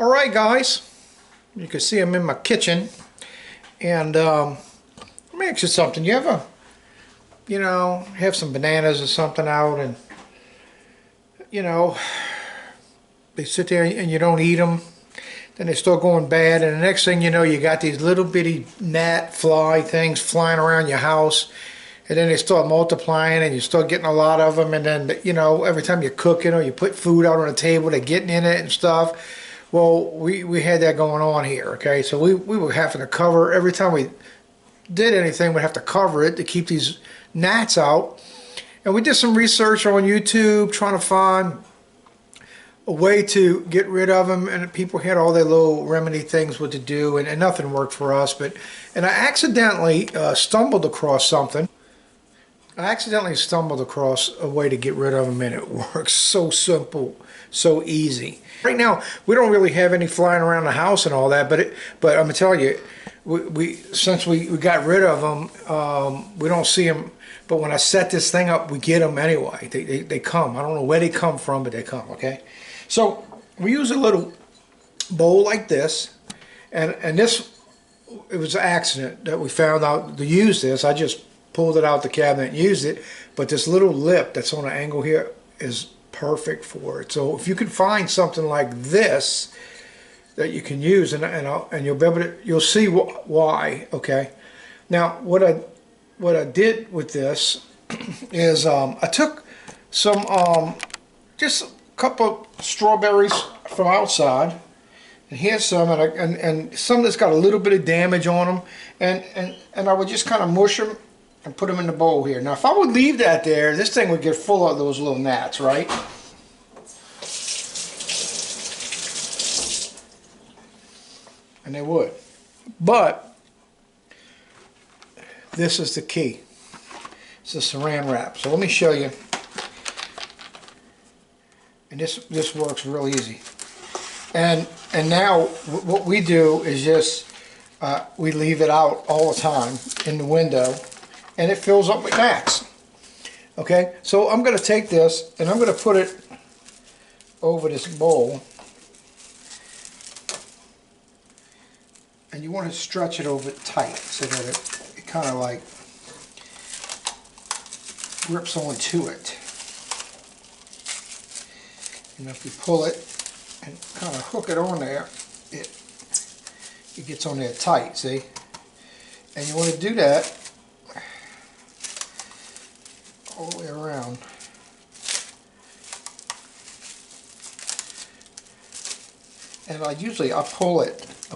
Alright guys, you can see I'm in my kitchen, and let me ask you something. You ever, have some bananas or something out, and they sit there and you don't eat them, then they start going bad, and the next thing you know, you got these little bitty gnat fly things flying around your house, and then they start multiplying and you start getting a lot of them, and then every time you're cooking or you put food out on the table, they're getting in it and stuff. Well, we had that going on here, okay? So we were having to cover, every time we did anything, we'd have to cover it to keep these gnats out. And we did some research on YouTube trying to find a way to get rid of them, and people had all their little remedy things what to do, and nothing worked for us. And I accidentally stumbled across something. I accidentally stumbled across a way to get rid of them, and it works so simple, so easy. Right now, we don't really have any flying around the house and all that, but I'm gonna tell you, since we got rid of them, we don't see them. But when I set this thing up, we get them anyway. They come. I don't know where they come from, but they come. Okay, so we use a little bowl like this, and this, it was an accident that we found out to use this. I just pulled it out the cabinet and used it, but this little lip that's on the angle here is perfect for it. So if you can find something like this that you can use, and you'll be able to, you'll see why. Okay, now what I did with this is I took some just a couple of strawberries from outside, and here's some, and some that's got a little bit of damage on them, and I would just kind of mush them and put them in the bowl here. Now if I would leave that there, this thing would get full of those little gnats, right? And they would. But this is the key. It's a saran wrap. So let me show you. And this works real easy. And now what we do is just we leave it out all the time in the window, and it fills up with gnats. Okay, so I'm going to take this and I'm going to put it over this bowl, and you want to stretch it over tight so that it kind of like grips onto it. And if you pull it and kind of hook it on there, it gets on there tight, see? And you want to do that all the way around. And I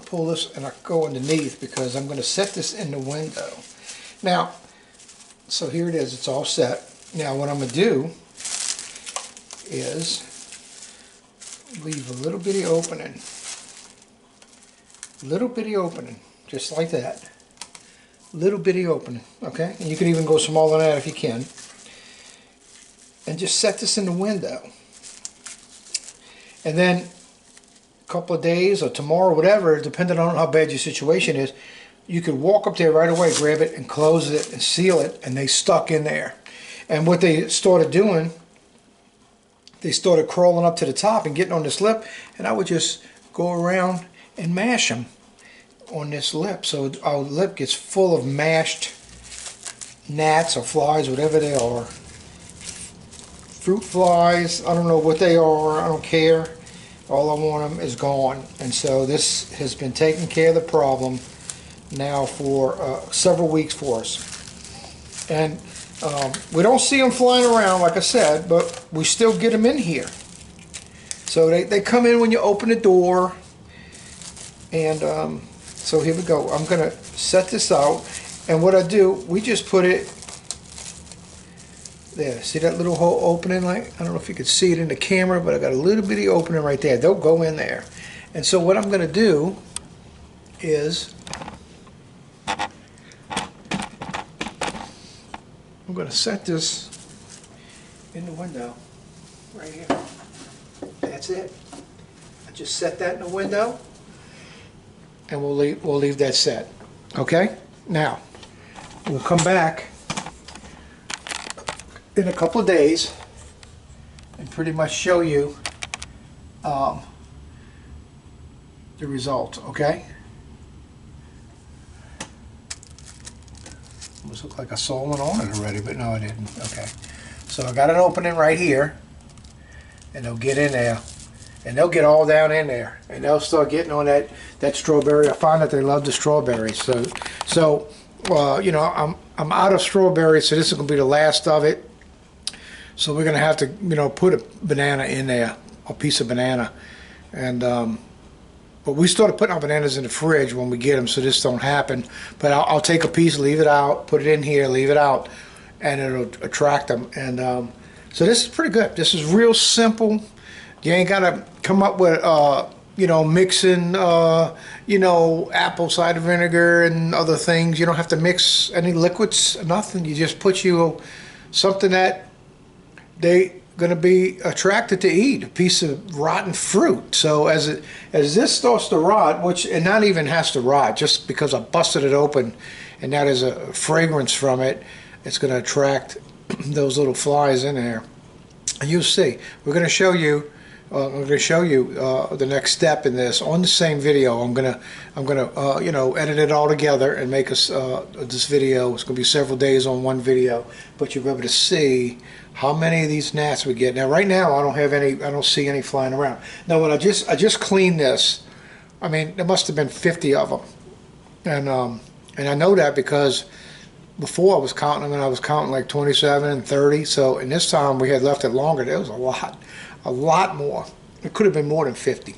pull this and I go underneath, because I'm going to set this in the window. Now, so here it is, it's all set. Now what I'm going to do is leave a little bitty opening, just like that. Little bitty opening, okay? And you can even go smaller than that if you can. And just set this in the window. And then a couple of days or tomorrow, whatever, depending on how bad your situation is, you could walk up there right away, grab it and close it and seal it, and they stuck in there. And what they started doing, they started crawling up to the top and getting on this lip, and I would just go around and mash them on this lip, so our lip gets full of mashed gnats or flies, whatever they are. Fruit flies, I don't know what they are, I don't care. All I want them is gone. And so this has been taking care of the problem now for several weeks for us. And we don't see them flying around, like I said, but we still get them in here. So they come in when you open the door. And so here we go. I'm going to set this out. And what I do, we just put it there. See that little hole opening? Like, I don't know if you can see it in the camera, but I got a little bitty opening right there. They'll go in there. And so what I'm going to do is I'm going to set this in the window right here. That's it. I just set that in the window, and we'll leave that set. Okay? Now, we'll come back in a couple of days and pretty much show you the result, okay? Almost looked like I saw one on it already, but no, I didn't. Okay. So I got an opening right here, and they'll get in there, and they'll get all down in there, and they'll start getting on that strawberry. I find that they love the strawberries. So you know, I'm out of strawberries, so this is going to be the last of it. So we're going to have to, you know, put a banana in there, a piece of banana, and but we started putting our bananas in the fridge when we get them, so this don't happen. But I'll take a piece, leave it out, put it in here, leave it out, and it'll attract them. And so this is pretty good. This is real simple. You ain't got to come up with, you know, mixing, you know, apple cider vinegar and other things. You don't have to mix any liquids, nothing. You just put you something that they going to be attracted to eat, a piece of rotten fruit. So as this starts to rot, which it not even has to rot, just because I busted it open and now there's a fragrance from it, it's going to attract those little flies in there. And you'll see. We're going to show you. I'm going to show you the next step in this on the same video. I'm gonna you know, edit it all together and make us this video. It's going to be several days on one video, but you'll be able to see how many of these gnats we get. Now, right now, I don't have any. I don't see any flying around. Now, when I just cleaned this, I mean, there must have been 50 of them, and I know that because before I was counting them, and I was counting like 27 and 30. So, in this time we had left it longer. There was a lot more. It could have been more than 50,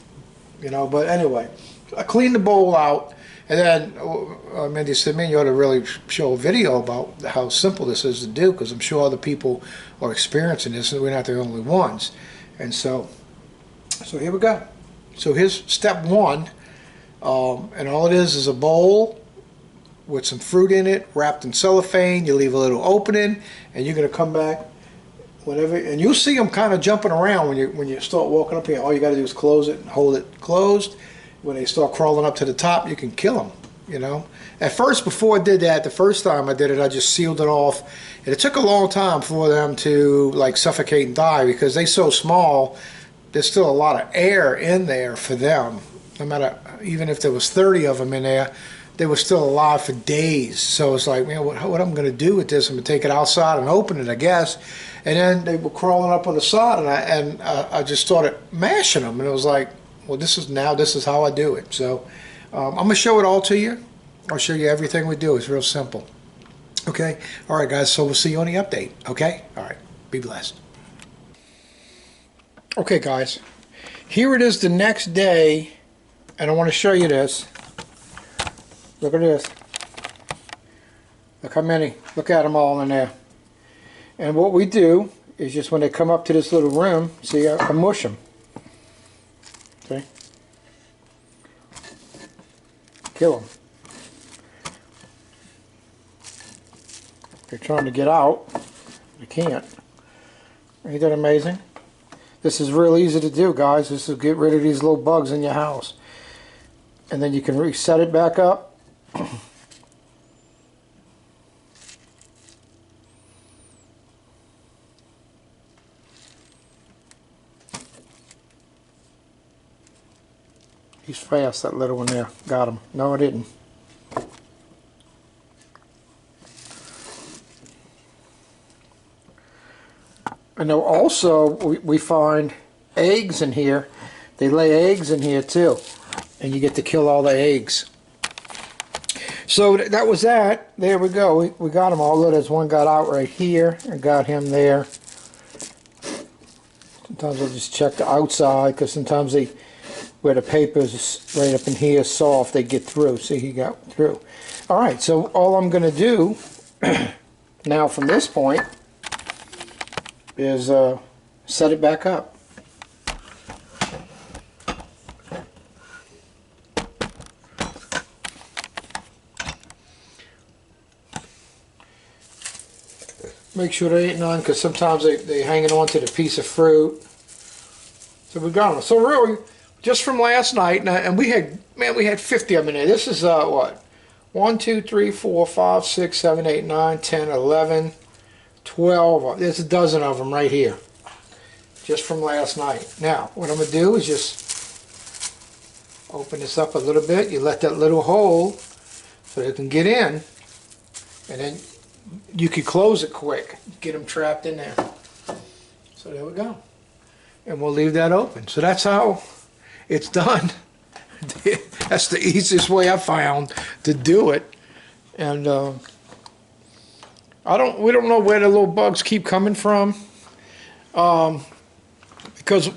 you know. But anyway, I cleaned the bowl out, and then Mindy said, "Man, you ought to really show a video about how simple this is to do, because I'm sure other people are experiencing this, and we're not the only ones." And so here we go. So here's step one, and all it is a bowl with some fruit in it, wrapped in cellophane. You leave a little opening, and you're gonna come back whenever, and you'll see them kind of jumping around when you start walking up here. All you got to do is close it and hold it closed. When they start crawling up to the top, you can kill them, you know. At first, before I did that, the first time I did it, I just sealed it off, and it took a long time for them to like suffocate and die, because they're so small. There's still a lot of air in there for them. No matter, even if there was 30 of them in there, they were still alive for days. So it's like, man, what I'm going to do with this? I'm going to take it outside and open it, I guess. And then they were crawling up on the side, and I just started mashing them, and it was like, well, this is how I do it. So I'm going to show it all to you. I'll show you everything we do. It's real simple. Okay? All right, guys, so we'll see you on the update. Okay? All right. Be blessed. Okay, guys. Here it is the next day, and I want to show you this. Look at this. Look how many. Look at them all in there. And what we do is just when they come up to this little room, see, I mush them. Okay? Kill them. They're trying to get out. They can't. Ain't that amazing? This is real easy to do, guys. This will get rid of these little bugs in your house. And then you can reset it back up. He's fast, that little one there. Got him. No, I didn't. And also, we find eggs in here. They lay eggs in here too. And you get to kill all the eggs. So that was that. There we go. We got them all. Look, there's one got out right here. I got him there. Sometimes I'll just check the outside, because sometimes they, where the paper is right up in here soft, they get through. See, he got through. All right, so all I'm going to do now from this point is set it back up. Make sure there ain't none, because sometimes they hanging on to the piece of fruit. So we got them. So really, just from last night, and we had 50 of them in there. This is what? 1, 2, 3, 4, 5, 6, 7, 8, 9, 10, 11, 12. There's a dozen of them right here. Just from last night. Now, what I'm going to do is just Open this up a little bit. You let that little hole so they can get in, and then you can close it quick. Get them trapped in there. So there we go. And we'll leave that open. So that's how it's done. That's the easiest way I found to do it. And we don't know where the little bugs keep coming from, because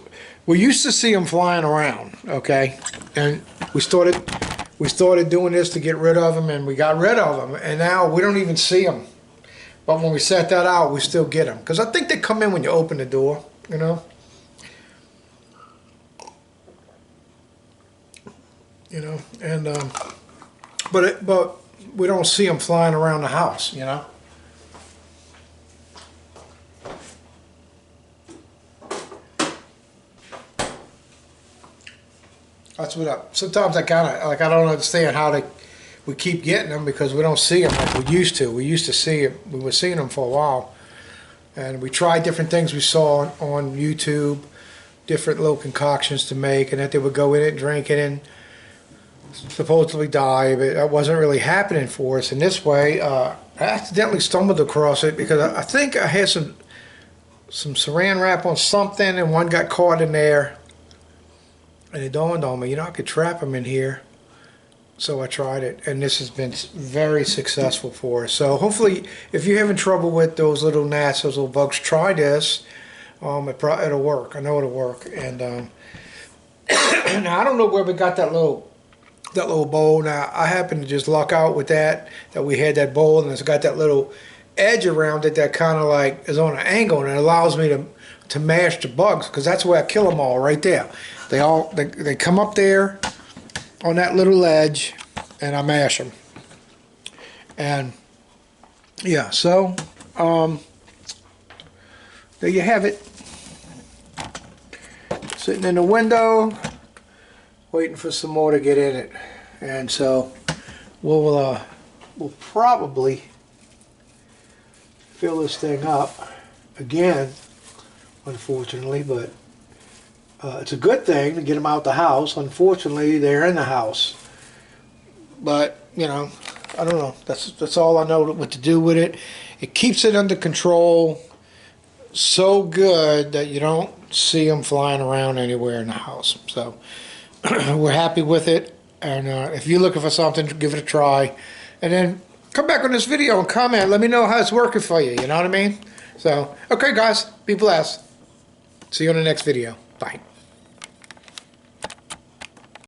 we used to see them flying around, okay, and we started doing this to get rid of them, and we got rid of them, and now we don't even see them. But when we set that out, we still get them, because I think they come in when you open the door, you know. And but we don't see them flying around the house, you know. That's what sometimes I kind of, like, I don't understand how we keep getting them, because we don't see them like we used to. We used to see it. We were seeing them for a while, and we tried different things we saw on YouTube, different little concoctions to make, and that they would go in it, drink it, and supposedly die. But that wasn't really happening for us in this way. I accidentally stumbled across it because I think I had some saran wrap on something, and one got caught in there. And it dawned on me, you know, I could trap them in here. So I tried it, and this has been very successful for us. So hopefully, if you're having trouble with those little gnats, those little bugs, try this. It'll work. I know it'll work. And now I don't know where we got that little bowl. Now I happen to just luck out with that we had that bowl, and it's got that little edge around it that kind of like is on an angle, and it allows me to mash the bugs, because that's where I kill them all right there. They come up there on that little ledge, and I mash them. And yeah, so there you have it. Sitting in the window, waiting for some more to get in it. And so we'll probably fill this thing up again, unfortunately, but it's a good thing to get them out the house. Unfortunately, they're in the house. But, you know, I don't know. That's all I know what to do with it. It keeps it under control so good that you don't see them flying around anywhere in the house. So we're happy with it. And if you're looking for something, give it a try. And then come back on this video and comment. Let me know how it's working for you. You know what I mean? So, okay, guys. Be blessed. See you on the next video. Bye.